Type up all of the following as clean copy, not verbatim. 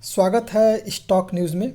स्वागत है stock news में।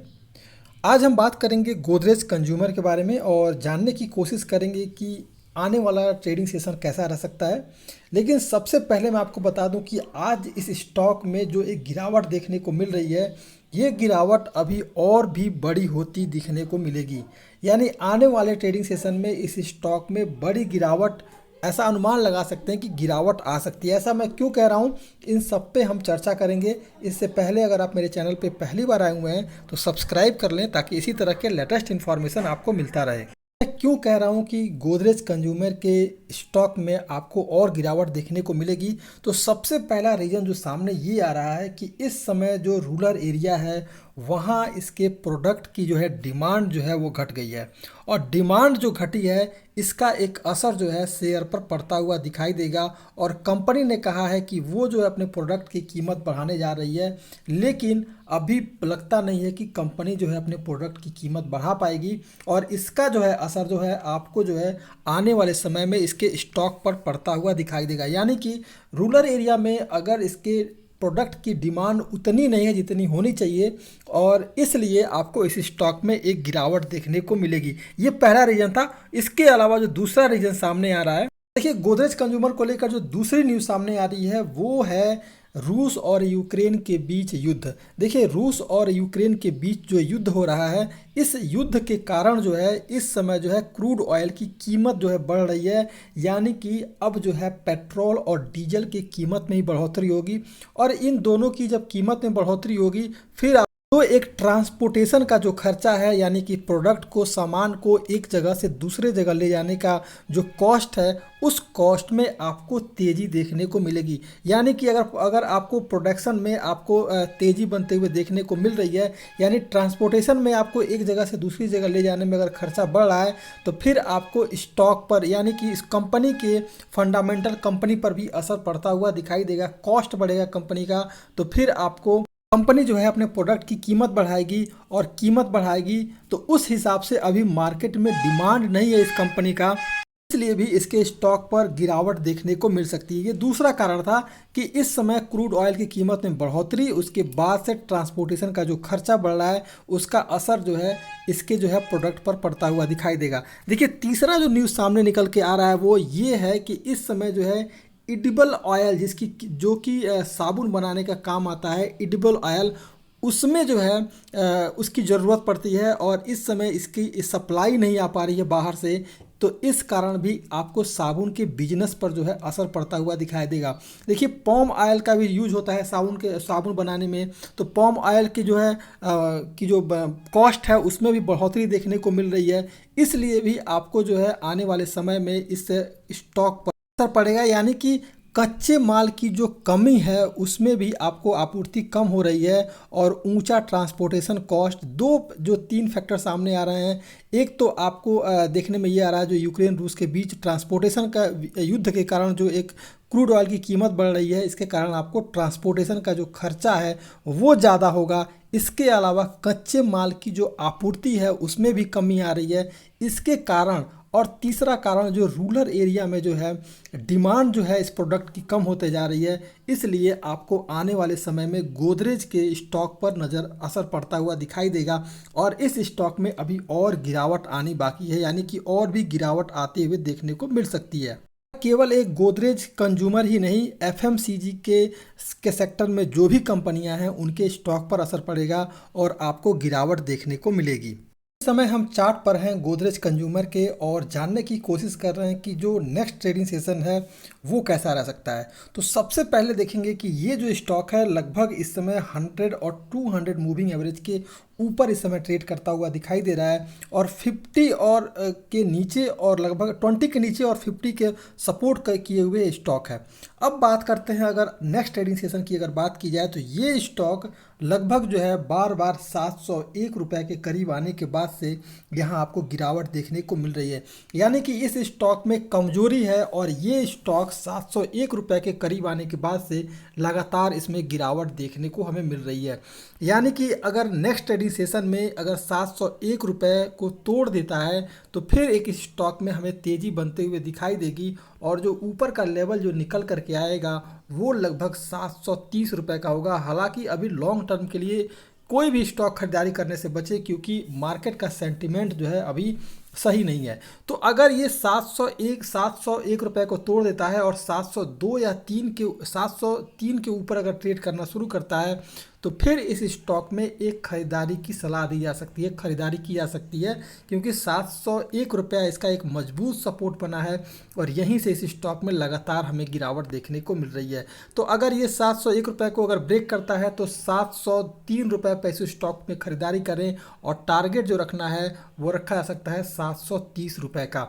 आज हम बात करेंगे गोदरेज कंज्यूमर के बारे में और जानने की कोशिश करेंगे कि आने वाला ट्रेडिंग सेशन कैसा रह सकता है। लेकिन सबसे पहले मैं आपको बता दूं कि आज इस स्टॉक में जो एक गिरावट देखने को मिल रही है, ये गिरावट अभी और भी बड़ी होती दिखने को मिलेगी। यानी आने वाले ट्रेडिंग सेशन में इस स्टॉक में बड़ी गिरावट, ऐसा अनुमान लगा सकते हैं कि गिरावट आ सकती है। ऐसा मैं क्यों कह रहा हूँ, इन सब पे हम चर्चा करेंगे। इससे पहले अगर आप मेरे चैनल पे पहली बार आए हुए हैं तो सब्सक्राइब कर लें ताकि इसी तरह के लेटेस्ट इन्फॉर्मेशन आपको मिलता रहे। मैं क्यों कह रहा हूँ कि गोदरेज कंज्यूमर के स्टॉक में आपको और गिरावट देखने को मिलेगी, तो सबसे पहला रीज़न जो सामने ये आ रहा है कि इस समय जो रूरल एरिया है वहाँ इसके प्रोडक्ट की जो है डिमांड जो है वो घट गई है। और डिमांड जो घटी है इसका एक असर जो है शेयर पर पड़ता हुआ दिखाई देगा। और कंपनी ने कहा है कि वो जो है अपने प्रोडक्ट की कीमत बढ़ाने जा रही है, लेकिन अभी लगता नहीं है कि कंपनी जो है अपने प्रोडक्ट की कीमत बढ़ा पाएगी। और इसका जो है असर जो है आपको जो है आने वाले समय में इसके स्टॉक पर पड़ता हुआ दिखाई देगा। यानी कि रूरल एरिया में अगर इसके प्रोडक्ट की डिमांड उतनी नहीं है जितनी होनी चाहिए, और इसलिए आपको इस स्टॉक में एक गिरावट देखने को मिलेगी। ये पहला रीज़न था। इसके अलावा जो दूसरा रीज़न सामने आ रहा है, देखिए गोदरेज कंज्यूमर को लेकर जो दूसरी न्यूज़ सामने आ रही है वो है रूस और यूक्रेन के बीच युद्ध। देखिए रूस और यूक्रेन के बीच जो युद्ध हो रहा है, इस युद्ध के कारण जो है इस समय जो है क्रूड ऑयल की कीमत जो है बढ़ रही है। यानी कि अब जो है पेट्रोल और डीजल की कीमत में ही बढ़ोतरी होगी। और इन दोनों की जब कीमत में बढ़ोतरी होगी, फिर तो एक ट्रांसपोर्टेशन का जो खर्चा है, यानी कि प्रोडक्ट को, सामान को एक जगह से दूसरे जगह ले जाने का जो कॉस्ट है, उस कॉस्ट में आपको तेज़ी देखने को मिलेगी। यानी कि अगर अगर आपको प्रोडक्शन में आपको तेज़ी बनते हुए देखने को मिल रही है, यानी ट्रांसपोर्टेशन में आपको एक जगह से दूसरी जगह ले जाने में अगर खर्चा बढ़ रहा है, तो फिर आपको स्टॉक पर, यानी कि इस कंपनी के फंडामेंटल कंपनी पर भी असर पड़ता हुआ दिखाई देगा। कॉस्ट बढ़ेगा कंपनी का, तो फिर आपको कंपनी जो है अपने प्रोडक्ट की कीमत बढ़ाएगी। और कीमत बढ़ाएगी तो उस हिसाब से अभी मार्केट में डिमांड नहीं है इस कंपनी का, इसलिए भी इसके स्टॉक पर गिरावट देखने को मिल सकती है। ये दूसरा कारण था कि इस समय क्रूड ऑयल की कीमत में बढ़ोतरी, उसके बाद से ट्रांसपोर्टेशन का जो खर्चा बढ़ रहा है, उसका असर जो है इसके जो है प्रोडक्ट पर पड़ता हुआ दिखाई देगा। देखिए तीसरा जो न्यूज़ सामने निकल के आ रहा है वो ये है कि इस समय जो है एडिबल ऑयल, जिसकी जो कि साबुन बनाने का काम आता है, एडिबल ऑयल, उसमें जो है उसकी ज़रूरत पड़ती है। और इस समय इसकी सप्लाई नहीं आ पा रही है बाहर से, तो इस कारण भी आपको साबुन के बिजनेस पर जो है असर पड़ता हुआ दिखाई देगा। देखिए पॉम ऑयल का भी यूज होता है साबुन बनाने में, तो पॉम ऑयल की जो है की जो कॉस्ट है उसमें भी बढ़ोतरी देखने को मिल रही है। इसलिए भी आपको जो है आने वाले समय में इस स्टॉक पर असर पड़ेगा। यानी कि कच्चे माल की जो कमी है उसमें भी आपको आपूर्ति कम हो रही है, और ऊंचा ट्रांसपोर्टेशन कॉस्ट, दो जो तीन फैक्टर सामने आ रहे हैं। एक तो आपको देखने में ये आ रहा है जो यूक्रेन रूस के बीच ट्रांसपोर्टेशन का युद्ध के कारण जो एक क्रूड ऑयल की कीमत बढ़ रही है, इसके कारण आपको ट्रांसपोर्टेशन का जो खर्चा है वो ज़्यादा होगा। इसके अलावा कच्चे माल की जो आपूर्ति है उसमें भी कमी आ रही है इसके कारण। और तीसरा कारण जो रूरल एरिया में जो है डिमांड जो है इस प्रोडक्ट की कम होते जा रही है, इसलिए आपको आने वाले समय में गोदरेज के स्टॉक पर नज़र असर पड़ता हुआ दिखाई देगा। और इस स्टॉक में अभी और गिरावट आनी बाकी है, यानी कि और भी गिरावट आते हुए देखने को मिल सकती है। केवल एक गोदरेज कंज्यूमर ही नहीं, एफएमसीजी के सेक्टर में जो भी कंपनियां हैं उनके स्टॉक पर असर पड़ेगा और आपको गिरावट देखने को मिलेगी। इस समय हम चार्ट पर हैं गोदरेज कंज्यूमर के, और जानने की कोशिश कर रहे हैं कि जो नेक्स्ट ट्रेडिंग सेशन है वो कैसा रह सकता है। तो सबसे पहले देखेंगे कि ये जो स्टॉक है लगभग इस समय 100 और 200 मूविंग एवरेज के ऊपर इस समय ट्रेड करता हुआ दिखाई दे रहा है, और 50 और के नीचे, और लगभग 20 के नीचे और 50 के सपोर्ट किए हुए स्टॉक है। अब बात करते हैं, अगर नेक्स्ट ट्रेडिंग सेशन की अगर बात की जाए तो ये स्टॉक लगभग जो है बार बार 701 रुपये के करीब आने के बाद बाद से यहाँ आपको गिरावट देखने को मिल रही है। यानी कि इस स्टॉक में कमजोरी है और ये स्टॉक 701 रुपये के करीब आने के बाद से लगातार इसमें गिरावट देखने को हमें मिल रही है। यानी कि अगर नेक्स्ट ट्रेडिंग सेशन में अगर 701 रुपये को तोड़ देता है तो फिर एक स्टॉक में हमें तेज़ी बनते हुए दिखाई देगी और जो ऊपर का लेवल जो निकल करके आएगा वो लगभग 730 रुपये का होगा। हालांकि अभी लॉन्ग टर्म के लिए कोई भी स्टॉक खरीदारी करने से बचे, क्योंकि मार्केट का सेंटिमेंट जो है अभी सही नहीं है। तो अगर ये 701 रुपये को तोड़ देता है और 702 या 703 के ऊपर अगर ट्रेड करना शुरू करता है तो फिर इस स्टॉक में एक खरीदारी की सलाह दी जा सकती है, खरीदारी की जा सकती है, क्योंकि 701 रुपया इसका एक मजबूत सपोर्ट बना है और यहीं से इस स्टॉक में लगातार हमें गिरावट देखने को मिल रही है। तो अगर ये 701 रुपये को अगर ब्रेक करता है तो 703 रुपये पर इस स्टॉक में खरीदारी करें और टारगेट जो रखना है वो रखा जा सकता है 730 रुपये का।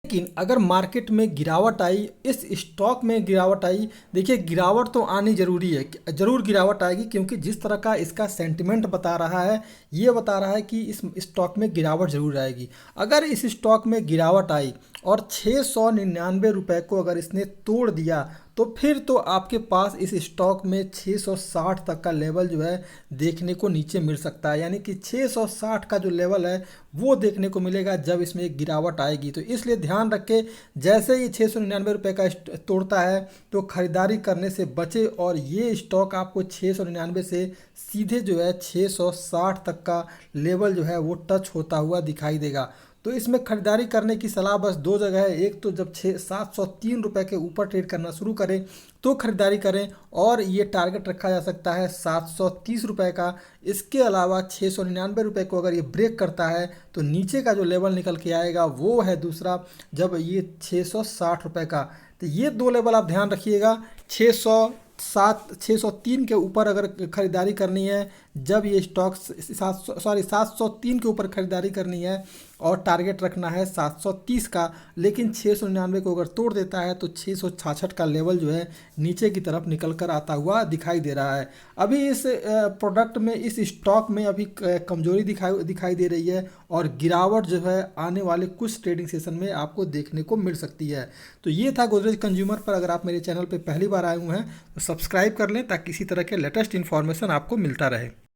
लेकिन अगर मार्केट में गिरावट आई, इस स्टॉक में गिरावट आई, देखिए गिरावट तो आनी जरूरी है, ज़रूर गिरावट आएगी, क्योंकि जिस तरह का इसका सेंटिमेंट बता रहा है ये बता रहा है कि इस स्टॉक में गिरावट ज़रूर आएगी। अगर इस स्टॉक में गिरावट आई और 699 रुपये को अगर इसने तोड़ दिया तो फिर तो आपके पास इस स्टॉक में 660 तक का लेवल जो है देखने को नीचे मिल सकता है। यानी कि 660 का जो लेवल है वो देखने को मिलेगा जब इसमें एक गिरावट आएगी। तो इसलिए ध्यान रखें, जैसे ये 699 रुपये का तोड़ता है तो ख़रीदारी करने से बचे और ये स्टॉक आपको 699 से सीधे जो है 660 तक का लेवल जो है वो टच होता हुआ दिखाई देगा। तो इसमें खरीदारी करने की सलाह बस दो जगह है, एक तो जब 703 रुपये के ऊपर ट्रेड करना शुरू करें तो खरीदारी करें और ये टारगेट रखा जा सकता है 730 रुपये का। इसके अलावा 699 रुपये को अगर ये ब्रेक करता है तो नीचे का जो लेवल निकल के आएगा वो है दूसरा, जब ये 660 रुपये का। तो ये दो लेवल आप ध्यान रखिएगा, 603 के ऊपर अगर ख़रीदारी करनी है, जब ये स्टॉक 703 के ऊपर ख़रीदारी करनी है और टारगेट रखना है 730 का। लेकिन 699 को अगर तोड़ देता है तो 666 का लेवल जो है नीचे की तरफ निकल कर आता हुआ दिखाई दे रहा है। अभी इस प्रोडक्ट में, इस स्टॉक में अभी कमजोरी दिखाई दे रही है और गिरावट जो है आने वाले कुछ ट्रेडिंग सेशन में आपको देखने को मिल सकती है। तो ये था गोदरेज कंज्यूमर पर। अगर आप मेरे चैनल पर पहली बार आए हुए हैं तो सब्सक्राइब कर लें ताकि इसी तरह के लेटेस्ट इन्फॉर्मेशन आपको मिलता रहे।